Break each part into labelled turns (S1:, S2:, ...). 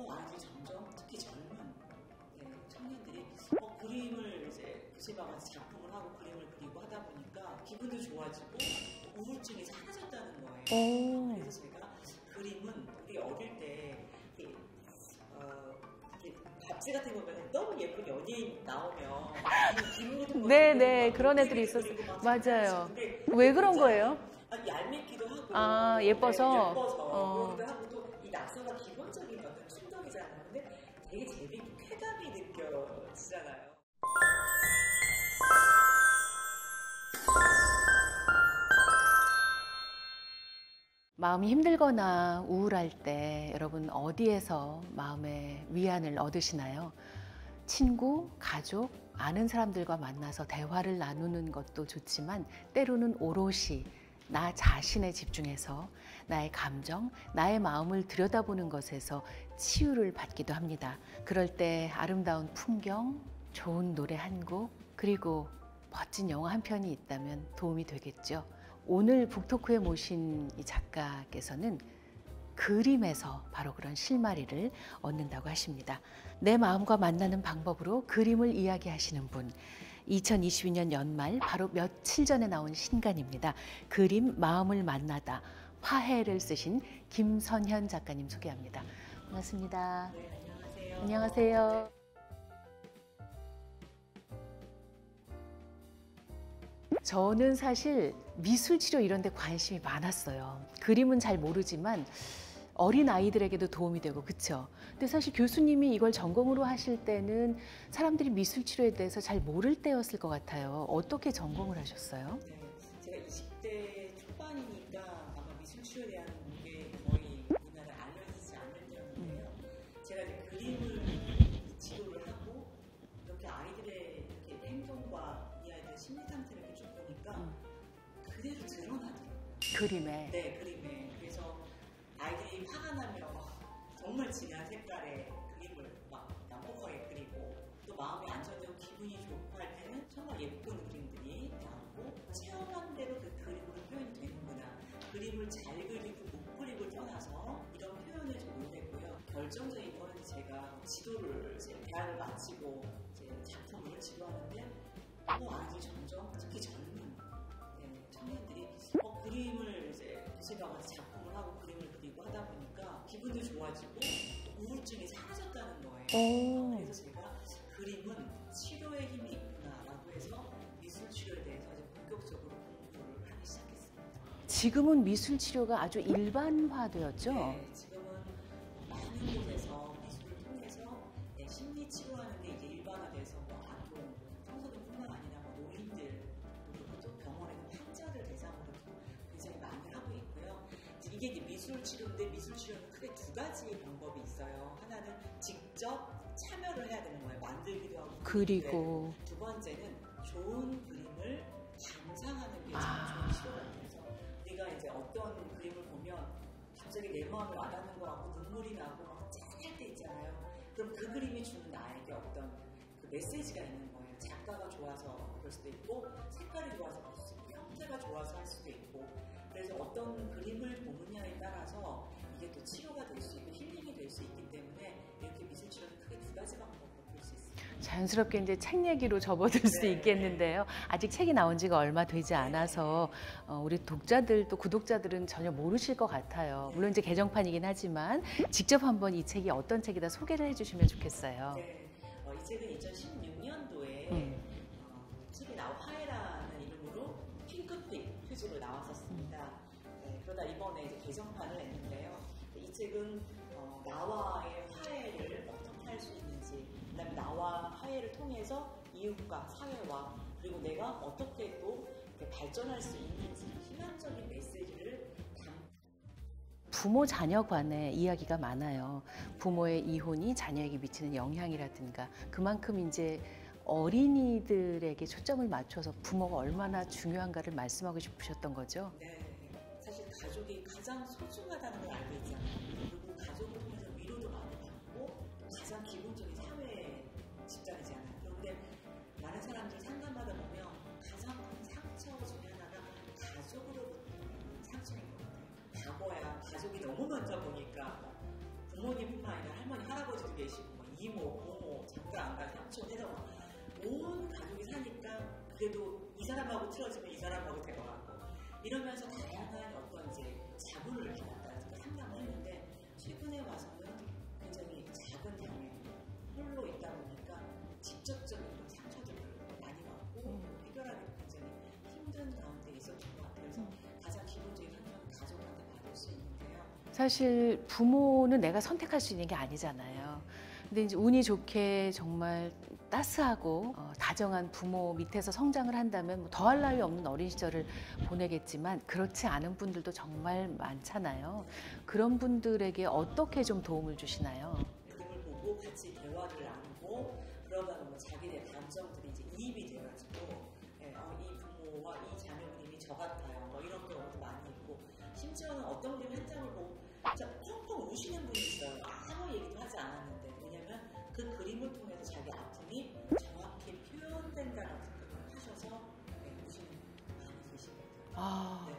S1: 아이들이 점점 특히 젊은 청년들이 그림을 이제 교실방 와서 작품을 하고 그림을 그리고 하다 보니까 기분도 좋아지고 우울증이 사라졌다는 거예요. 그래서 제가 그림은 우리 어릴 때 잡지 같은 거 보면 너무 예쁜 연예인 나오면
S2: 네네 그런 애들이 있었어요. 맞아요. 왜 그런 거예요?
S1: 얄밉기도 하고
S2: 예뻐서
S1: 그러기도 하고 또 이 낙서가 기본적인 어떤 충동이잖아요. 근데 되게 재밌고 쾌감이 느껴지잖아요.
S2: 마음이 힘들거나 우울할 때 여러분 어디에서 마음의 위안을 얻으시나요? 친구, 가족, 아는 사람들과 만나서 대화를 나누는 것도 좋지만 때로는 오롯이 나 자신에 집중해서 나의 감정, 나의 마음을 들여다보는 것에서 치유를 받기도 합니다. 그럴 때 아름다운 풍경, 좋은 노래 한 곡, 그리고 멋진 영화 한 편이 있다면 도움이 되겠죠. 오늘 북토크에 모신 이 작가께서는 그림에서 바로 그런 실마리를 얻는다고 하십니다. 내 마음과 만나는 방법으로 그림을 이야기하시는 분. 2022년 연말 바로 며칠 전에 나온 신간입니다. 그림 마음을 만나다 화해를 쓰신 김선현 작가님 소개합니다. 반갑습니다.
S1: 네, 안녕하세요.
S2: 안녕하세요. 저는 사실 미술치료 이런 데 관심이 많았어요. 그림은 잘 모르지만 어린 아이들에게도 도움이 되고 그쵸? 근데 사실 교수님이 이걸 전공으로 하실 때는 사람들이 미술치료에 대해서 잘 모를 때였을 것 같아요. 어떻게 전공을 하셨어요?
S1: 네, 제가 20대 초반이니까 아마 미술치료에 대한 게 거의 우리나라에 알려지지 않을 때였는데요. 제가 이제 그림을 지도를 하고 이렇게 아이들의 이렇게 행동과 이 아이들의 심리 상태를 이렇게 쭉 보니까 그대로 드러나더라고요.
S2: 그림에?
S1: 네, 그림에. 그래서 아이들이 화가 나면 정말 진한 색깔의 그림을 막 난폭하게 그리고 또 마음이 안정되고 기분이 좋고 할 때는 정말 예쁜 그림들이 나오고 체험한 대로 그 그림으로 표현이 되는구나. 그림을 잘 그리고 못 그리고를 떠나서 이런 표현에 좀 놀랬고요. 결정적인 거는 제가 지도를 이제 대학을 마치고 이제 작품을 지도하는데 아이들이 점점 특히 젊은 청년들이 그림을 이제 교실방 와서 작품을 하고 그림을 그리고 하다 보니까 기분도 좋아지고 우울증이 사라졌다는 거예요. 그래서 제가 그림은 치료의 힘이 있구나라고 해서 미술치료에 대해서 이제 본격적으로 공부를 하기 시작했습니다.
S2: 지금은 미술치료가 아주 일반화되었죠?
S1: 네, 지금은 많은 곳에서 미술을 통해서 심리치료하는 게 이제 일반화돼서 아동, 청소년뿐만 아니라 노인들 그리고 또 병원에서 환자들 대상으로도 굉장히 많이 하고 있고요. 이게 이제 미술치료인데 미술치료는 크게 두 가지 방법이 있어요. 하나는 직접 참여를 해야 되는 거예요. 만들기도 하고
S2: 그리고
S1: 두 번째는 좋은 그림을 감상하는 게 좋은 치료가 돼서 우리가 이제 어떤 그림을 보면 갑자기 내 마음을 와닿는 것 같고 눈물이 나고 막 짠할 때 있잖아요. 그럼 그 그림이 주는 나에게 어떤 그 메시지가 있는 거예요. 작가가 좋아서 그럴 수도 있고 색깔이 좋아서 그럴 수도 있고 형태가 좋아서 할 수도 있고 그래서 어떤 그림을 보느냐에 따라서 이게 또 치료가 될 수 있고 힐링이 될 수 있기 때문에 이렇게 미술치료는 크게 두 가지 방법으로 볼 수 있습니다.
S2: 자연스럽게 이제 책 얘기로 접어들 수 있겠는데요. 아직 책이 나온 지가 얼마 되지 않아서 우리 독자들 또 구독자들은 전혀 모르실 것 같아요. 물론 이제 개정판이긴 하지만 직접 한번 이 책이 어떤 책이다 소개를 해주시면 좋겠어요.
S1: 네, 이 책은 2016년도에 책이 나온 화해라는 이름으로 핑크빛 표지로 나왔었습니다. 네, 그러다 이번에 이제 개정판을 냈는데요. 이 책은 나와의 화해를 어떻게 할 수 있는지, 그다음에 나와 화해를 통해서 이웃과 사회와 그리고 내가 어떻게 또 발전할 수 있는지 희망적인 메시지를
S2: 부모 자녀 간의 이야기가 많아요. 부모의 이혼이 자녀에게 미치는 영향이라든가 그만큼 이제 어린이들에게 초점을 맞춰서 부모가 얼마나 중요한가를 말씀하고 싶으셨던 거죠?
S1: 네, 사실 가족이 가장 소중하다는 걸 알고 있잖아요. 그리고 가족을 통해서 위로도 많이 받고 가장 기본적인 사회 집단이잖아요. 그런데 많은 사람들이 상담하다 보면 가장 큰 상처 중에 하나가 가족으로부터 상처인 것 같아요. 과거야 가족이 너무 먼저 보니까 부모님뿐만 아니라 할머니, 그래도 이 사람하고 틀어지면 이 사람하고 대화하고 이러면서 다양한 어떤 이제 자본을 받았다 상담을 했는데 최근에 와서는 굉장히 작은 방에 홀로 있다 보니까 직접적인 상처들을 많이 받고 해결하기 굉장히 힘든 가운데 있었던 것 같아요. 그래서 가장 기본적인 상처는 가족한테 받을 수 있는데요.
S2: 사실 부모는 내가 선택할 수 있는 게 아니잖아요. 근데 이제 운이 좋게 정말 따스하고 다정한 부모 밑에서 성장을 한다면 뭐 더할 나위 없는 어린 시절을 보내겠지만 그렇지 않은 분들도 정말 많잖아요. 그런 분들에게 어떻게 좀 도움을 주시나요?
S1: 그림을 보고 같이 대화를 나누고 그러다가 뭐 자기네 감정들이 이제 이입이 돼가지고 이 부모와 이 자녀 그림이 저 같아요. 뭐 이런 경우도 많이 있고 심지어는 어떤 그림 한 장을 보고 펑펑 우시는 분이 있어요. 아무 얘기도 하지 않았는데 왜냐면 그 그림을 통해서 자기 아픔이 정확히 표현된다는 생각을 하셔서 우시는 분이 많이 계시거든요.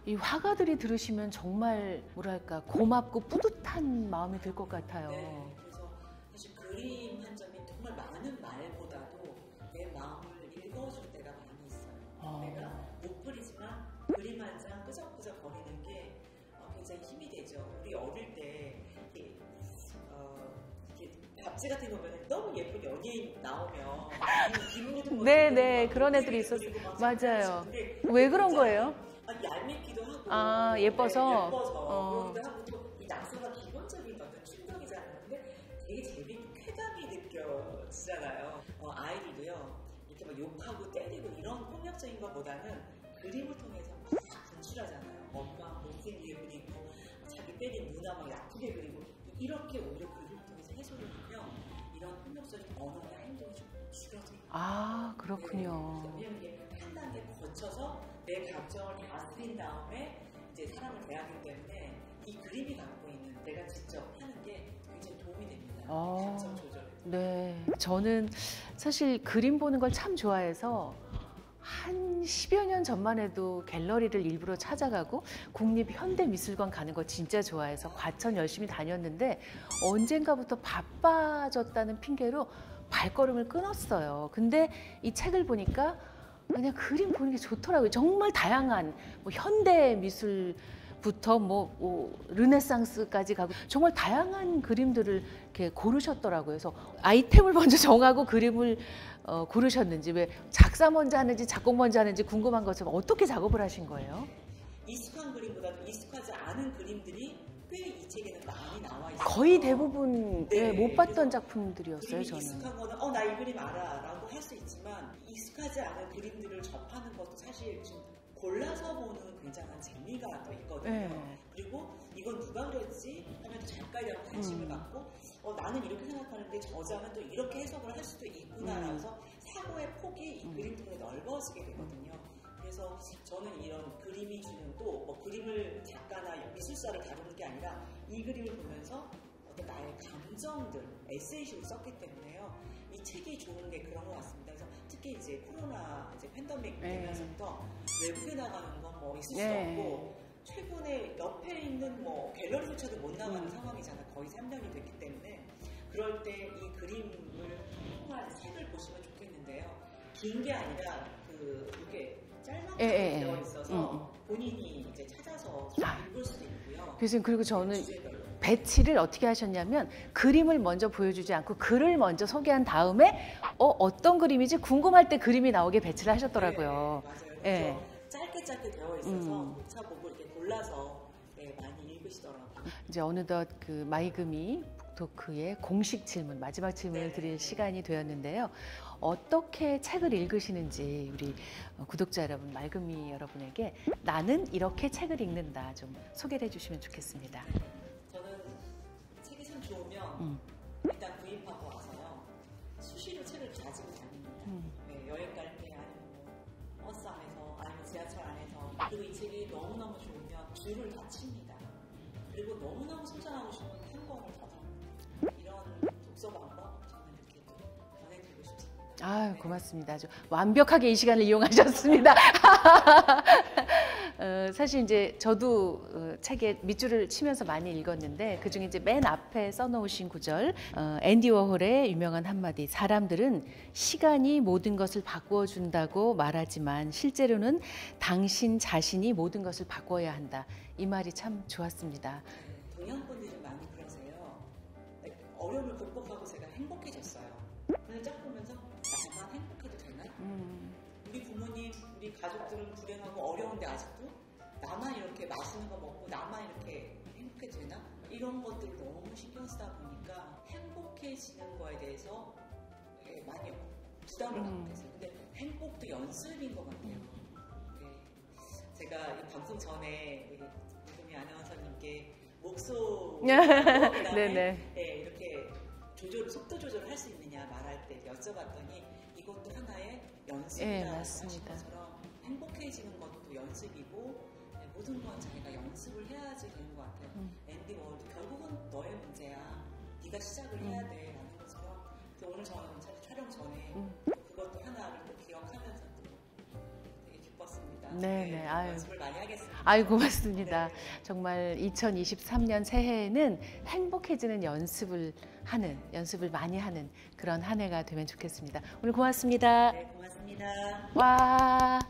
S2: 이 화가들이 들으시면 정말 뭐랄까 고맙고 뿌듯한 마음이 들 것 같아요.
S1: 네, 그래서 사실 그림 한 점이 정말 많은 말보다도 내 마음을 읽어줄 때가 많이 있어요. 내가 못 그리지만 그림 한 장 끄적끄적 거리는 게 굉장히 힘이 되죠. 우리 어릴 때 이렇게 잡지 같은 거 보면 너무 예쁜 연예인 나오면 기분
S2: 네네 그런 애들이 있었어요. 맞아요. 왜 그런 거예요?
S1: 얄밉기도 하고
S2: 예뻐서
S1: 그러기도 하고 또 이 낙서가 기본적인 어떤 충동이잖아요. 근데 되게 재밌고 쾌감이 느껴지잖아요. 아이들도요 이렇게 막 욕하고 때리고 이런 폭력적인 것보다는 그림을 통해서 막 분출하잖아요. 엄마 못생기게 그리고 자기 때린 누나 막 아프게 그리고 이렇게 오히려 그림을 통해서 해소를 하면 이런 폭력적인 언어나 행동이 좀 줄어들어요.
S2: 아 그렇군요.
S1: 네, 왜냐면 이게 한 단계 거쳐서 내 감정을 다스린 다음에 이제 사람을 대하기 때문에 이 그림이 갖고 있는 내가 직접 하는 게 굉장히 도움이 됩니다. 감정 조절.
S2: 네, 저는 사실 그림 보는 걸 참 좋아해서 한 10여 년 전만 해도 갤러리를 일부러 찾아가고 국립현대미술관 가는 거 진짜 좋아해서 과천 열심히 다녔는데 언젠가부터 바빠졌다는 핑계로 발걸음을 끊었어요. 근데 이 책을 보니까 그냥 그림 보는 게 좋더라고요. 정말 다양한 뭐 현대 미술부터 뭐 르네상스까지 가고 정말 다양한 그림들을 이렇게 고르셨더라고요. 그래서 아이템을 먼저 정하고 그림을 고르셨는지 왜 작사 먼저 하는지 작곡 먼저 하는지 궁금한 것처럼 어떻게 작업을 하신 거예요?
S1: 익숙한 그림보다도 익숙하지 않은 그림들이 꽤 이 책에는 많이 나와 있어요.
S2: 거의 대부분 못 봤던 작품들이었어요. 저는.
S1: 익숙한 거는 나 이 그림 알아 라고 할 수 있지만 익숙하지 않은 그림들을 접하는 것도 사실 좀 골라서 보는 굉장한 재미가 또 있거든요. 그리고 이건 누가 그렸지 하면 작가에 대한 관심을 갖고 나는 이렇게 생각하는데 저자는 또 이렇게 해석을 할 수도 있구나라면서 사고의 폭이 이 그림 통해 넓어지게 되거든요. 그래서 저는 이런 그림이 주는 또 뭐 그림을 작가나 미술사를 다루는 게 아니라 이 그림을 보면서 어떤 나의 감정들, 에세이식을 썼기 때문에요. 이 책이 좋은 게 그런 것 같습니다. 그래서 특히 이제 코로나 이제 팬데믹 되면서부터 외국에 나가는 건 뭐 있을 수 없고 최근에 옆에 있는 뭐 갤러리조차도 못 나가는 상황이잖아요. 거의 3년이 됐기 때문에 그럴 때 이 그림을 통한 책을 보시면 좋겠는데요. 긴 게 아니라 이렇게 짤막하게 되어 있어서 본인이 이제 찾아서 읽을 수도 있고요.
S2: 교수님 그리고 저는 배치를 어떻게 하셨냐면 그림을 먼저 보여주지 않고 글을 먼저 소개한 다음에 어떤 그림이지 궁금할 때 그림이 나오게 배치를 하셨더라고요.
S1: 네, 맞아요. 짧게 되어 있어서 목차보고 이렇게 골라서 많이 읽으시더라고요.
S2: 이제 어느덧 그 마이금이 북토크의 공식 질문, 마지막 질문을 드릴 시간이 되었는데요. 어떻게 책을 읽으시는지 우리 구독자 여러분, 말금이 여러분에게 나는 이렇게 책을 읽는다 좀 소개를 해주시면 좋겠습니다.
S1: 저는 책이 참 좋으면 일단 구입하고 와서요. 수시로 책을 가지고 다닙니다. 여행 갈 때 아니면 버스 안에서 아니면 지하철 안에서 그리고 이 책이 너무너무 좋으면 줄을 다 칩니다. 그리고 너무너무 성장하고 싶은 한 권을 더 삽니다. 이런 독서 방법 저는 이렇게 전해드리고 싶습니다.
S2: 아유, 고맙습니다. 아주 완벽하게 이 시간을 이용하셨습니다. 사실 이제 저도 책에 밑줄을 치면서 많이 읽었는데 그중에 이제 맨 앞에 써놓으신 구절, 앤디 워홀의 유명한 한마디, 사람들은 시간이 모든 것을 바꾸어 준다고 말하지만 실제로는 당신 자신이 모든 것을 바꿔야 한다. 이 말이 참 좋았습니다.
S1: 동양분들이 많이 그러세요. 어려움을 극복하고 제가 행복해졌어요. 오늘 쫙 보면서 나만 행복해도 되나? 우리 부모님, 우리 가족들은 불행하고 어려운데 아직도 나만 이렇게 맛있는 거 먹고 나만 이렇게 행복해도 되나? 이런 것들을 너무 신경 쓰다 보니까 행복해지는 거에 대해서 많이 부담을 갖게 됐어요. 근데 행복도 연습인 것 같아요. 제가 이 방송 전에 우리 이금희 아나운서님께 목소
S2: 네네.
S1: 이렇게 속도 조절을 할 수 있느냐 말할 때 여쭤봤더니 이것도 하나의 연습이라고 하신 것처럼 행복해지는 것도 연습이고 모든 건 자기가 연습을 해야지 되는 것 같아요. 앤디 워홀도 결국은 너의 문제야. 네가 시작을 해야 돼. 라는 것처럼 오늘 저는 사실 촬영 전에 그것도 하나를 또 기억하면서 또 되게 기뻤습니다.
S2: 네네. 아유.
S1: 연습을 많이 하겠습니다.
S2: 아유, 고맙습니다.
S1: 네.
S2: 정말 2023년 새해에는 행복해지는 연습을 많이 하는 그런 한 해가 되면 좋겠습니다. 오늘 고맙습니다.
S1: 네, 고맙습니다.
S2: 와.